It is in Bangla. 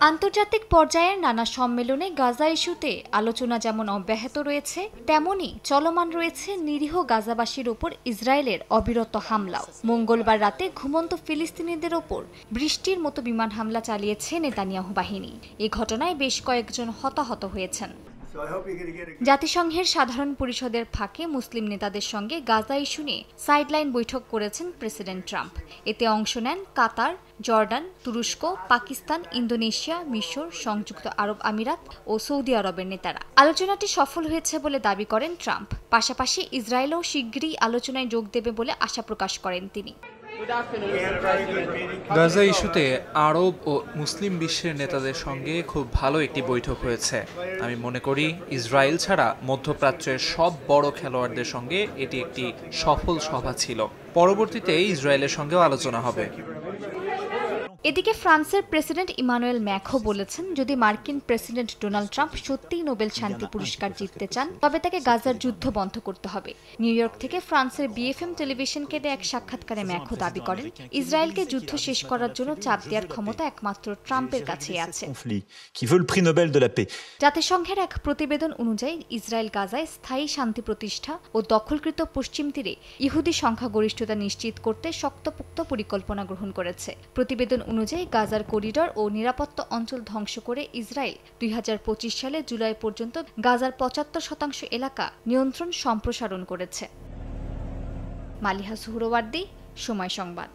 আন্তর্জাতিক পর্যায়ের নানা সম্মেলনে গাজা ইস্যুতে আলোচনা যেমন অব্যাহত রয়েছে, তেমনি চলমান রয়েছে নিরীহ গাজাবাসীর ওপর ইসরায়েলের অবিরত হামলাও। মঙ্গলবার রাতে ঘুমন্ত ফিলিস্তিনিদের ওপর বৃষ্টির মতো বিমান হামলা চালিয়েছে নেতানিয়াহু বাহিনী। এ ঘটনায় বেশ কয়েকজন হতাহত হয়েছেন। জাতিসংঘের সাধারণ পরিষদের ফাঁকে মুসলিম নেতাদের সঙ্গে গাজা ইস্যু নিয়ে সাইডলাইন বৈঠক করেছেন প্রেসিডেন্ট ট্রাম্প। এতে অংশ নেন কাতার, জর্ডান, তুরস্ক, পাকিস্তান, ইন্দোনেশিয়া, মিশর, সংযুক্ত আরব আমিরাত ও সৌদি আরবের নেতারা। আলোচনাটি সফল হয়েছে বলে দাবি করেন ট্রাম্প। পাশাপাশি ইসরায়েলও শিগগিরই আলোচনায় যোগ দেবে বলে আশা প্রকাশ করেন তিনি। গাজা ইস্যুতে আরব ও মুসলিম বিশ্বের নেতাদের সঙ্গে খুব ভালো একটি বৈঠক হয়েছে। আমি মনে করি ইসরায়েল ছাড়া মধ্যপ্রাচ্যের সব বড় খেলোয়াড়দের সঙ্গে এটি একটি সফল সভা ছিল। পরবর্তীতে ইসরায়েলের সঙ্গেও আলোচনা হবে। এদিকে ফ্রান্সের প্রেসিডেন্ট ইমানুয়েল ম্যাখো বলেছেন, যদি মার্কিন প্রেসিডেন্ট ডোনাল্ড ট্রাম্প সত্যিই নোবেল শান্তি পুরস্কার জিততে চান, তবে তাকে গাজার যুদ্ধ বন্ধ করতে হবে। নিউ ইয়র্ক থেকে ফ্রান্সের BFM টেলিভিশনকে দেয়া এক সাক্ষাৎকারে ম্যাখো দাবি করেন, ইসরায়েলকে যুদ্ধ শেষ করার জন্য চাপ দেওয়ার ক্ষমতা একমাত্র ট্রাম্পের কাছেই আছে। জাতিসংঘের এক প্রতিবেদন অনুযায়ী ইসরায়েল গাজায় স্থায়ী শান্তি প্রতিষ্ঠা ও দখলকৃত পশ্চিম তীরে ইহুদি সংখ্যাগরিষ্ঠতা নিশ্চিত করতে শক্তপোক্ত পরিকল্পনা গ্রহণ করেছে। প্রতিবেদন অনুযায়ী গাজার করিডর ও নিরাপত্তা অঞ্চল ধ্বংস করে ইসরায়েল 2025 সালে জুলাই পর্যন্ত গাজার 75% এলাকা নিয়ন্ত্রণ সম্প্রসারণ করেছে। মালিহা সুহরওয়ার্দী, সময় সংবাদ।